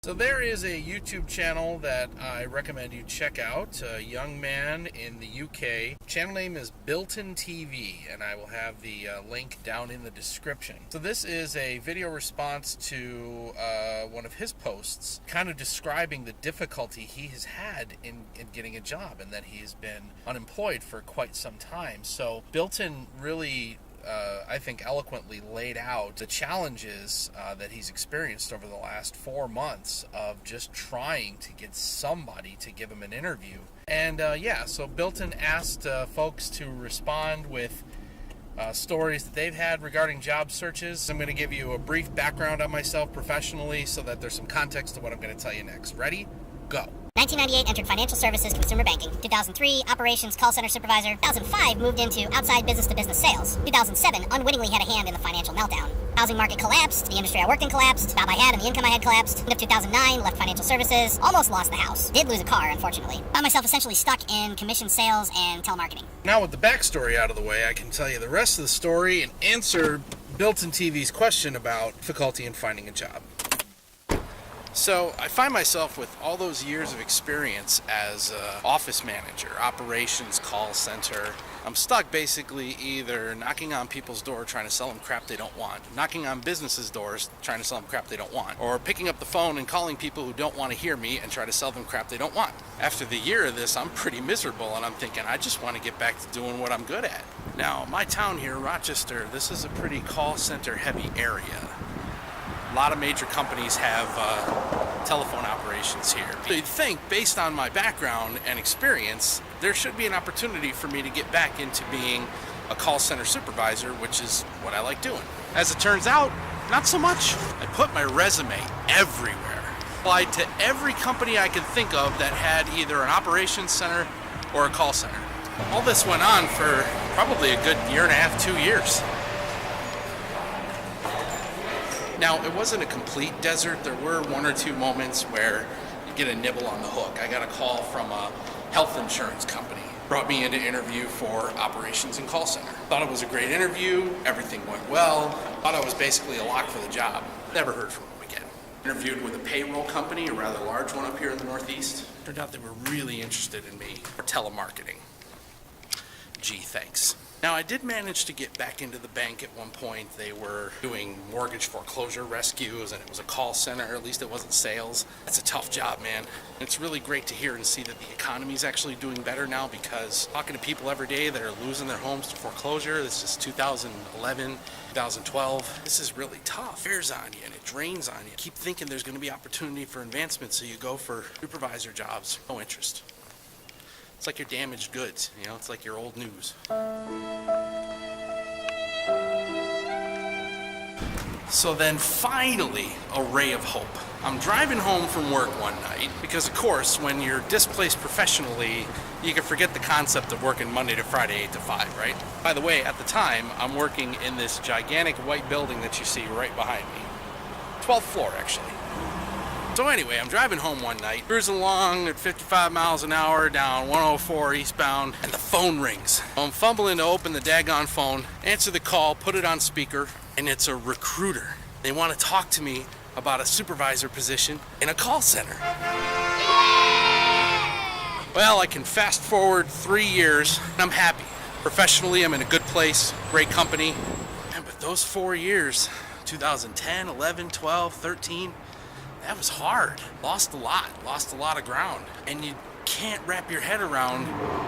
So there is a YouTube channel that I recommend you check out, a young man in the UK. Channel name is Bilton TV, and I will have the link down in the description. So this is a video response to one of his posts, kind of describing the difficulty he has had in getting a job, and that he's been unemployed for quite some time. So Bilton really I think eloquently laid out the challenges that he's experienced over the last 4 months of just trying to get somebody to give him an interview. And so Bilton asked folks to respond with stories that they've had regarding job searches. I'm going to give you a brief background on myself professionally so that there's some context to what I'm going to tell you next. Ready? Go. 1998, entered financial services, consumer banking. 2003, operations, call center supervisor. 2005, moved into outside business-to-business sales. 2007, unwittingly had a hand in the financial meltdown. Housing market collapsed, the industry I worked in collapsed, job I had and the income I had collapsed. End of 2009, left financial services, almost lost the house. Did lose a car, unfortunately. Found myself essentially stuck in commission sales and telemarketing. Now with the backstory out of the way, I can tell you the rest of the story and answer Bilton TV's question about difficulty in finding a job. So I find myself with all those years of experience as an office manager, operations, call center. I'm stuck basically either knocking on people's door trying to sell them crap they don't want, knocking on businesses' doors trying to sell them crap they don't want, or picking up the phone and calling people who don't want to hear me and try to sell them crap they don't want. After the year of this, I'm pretty miserable, and I'm thinking I just want to get back to doing what I'm good at. Now, my town here, Rochester, this is a pretty call center heavy area. A lot of major companies have telephone operations here. So you'd think, based on my background and experience, there should be an opportunity for me to get back into being a call center supervisor, which is what I like doing. As it turns out, not so much. I put my resume everywhere. Applied to every company I could think of that had either an operations center or a call center. All this went on for probably a good year and a half, 2 years. Now, it wasn't a complete desert. There were 1 or 2 moments where you get a nibble on the hook. I got a call from a health insurance company. Brought me in to interview for operations and call center. Thought it was a great interview. Everything went well. Thought I was basically a lock for the job. Never heard from them again. Interviewed with a payroll company, a rather large one up here in the Northeast. Turned out they were really interested in me for telemarketing. Gee, thanks. Now, I did manage to get back into the bank at one point. They were doing mortgage foreclosure rescues, and it was a call center. At least it wasn't sales. That's a tough job, man. It's really great to hear and see that the economy's actually doing better now, because talking to people every day that are losing their homes to foreclosure, this is 2011, 2012. This is really tough. It bears on you, and it drains on you. Keep thinking there's going to be opportunity for advancement, so you go for supervisor jobs. No interest. It's like your damaged goods, you know, it's like your old news. So then finally, a ray of hope. I'm driving home from work one night because, of course, when you're displaced professionally, you can forget the concept of working Monday to Friday, 8 to 5, right? By the way, at the time, I'm working in this gigantic white building that you see right behind me. 12th floor, actually. So anyway, I'm driving home one night, cruising along at 55 miles an hour down 104 eastbound, and the phone rings. I'm fumbling to open the daggone phone, answer the call, put it on speaker, and it's a recruiter. They want to talk to me about a supervisor position in a call center. Well, I can fast forward 3 years, and I'm happy. Professionally, I'm in a good place, great company. And but those 4 years, 2010, 11, 12, 13, that was hard. Lost a lot of ground. And you can't wrap your head around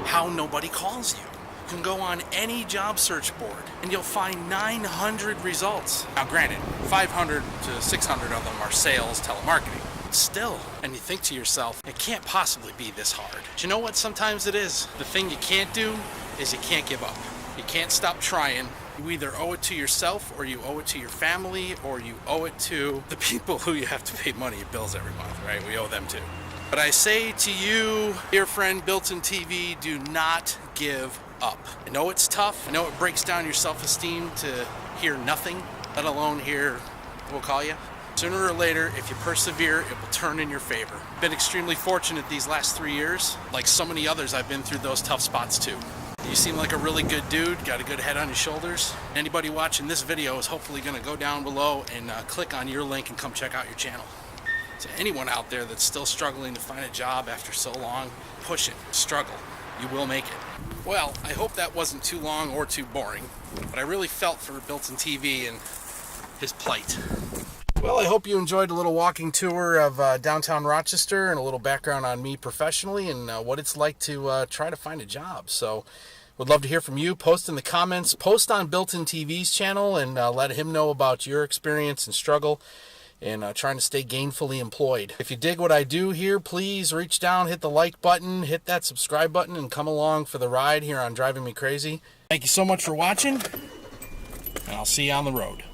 how nobody calls you. You can go on any job search board and you'll find 900 results. Now granted, 500 to 600 of them are sales, telemarketing. Still, and you think to yourself, it can't possibly be this hard. But you know what sometimes it is? The thing you can't do is you can't give up. You can't stop trying. You either owe it to yourself, or you owe it to your family, or you owe it to the people who you have to pay money and bills every month, right? We owe them too. But I say to you, dear friend Bilton TV, do not give up. I know it's tough. I know it breaks down your self-esteem to hear nothing, let alone hear we'll call you. Sooner or later, if you persevere, it will turn in your favor. Been extremely fortunate these last 3 years. Like so many others, I've been through those tough spots too. You seem like a really good dude, got a good head on your shoulders. Anybody watching this video is hopefully going to go down below and click on your link and come check out your channel. To anyone out there that's still struggling to find a job after so long, push it, struggle. You will make it. Well, I hope that wasn't too long or too boring, but I really felt for Bilton TV and his plight. Well, I hope you enjoyed a little walking tour of downtown Rochester and a little background on me professionally and what it's like to try to find a job. So, would love to hear from you. Post in the comments, post on Bilton TV's channel, and let him know about your experience and struggle and trying to stay gainfully employed. If you dig what I do here, please reach down, hit the like button, hit that subscribe button, and come along for the ride here on Driving Me Crazy. Thank you so much for watching, and I'll see you on the road.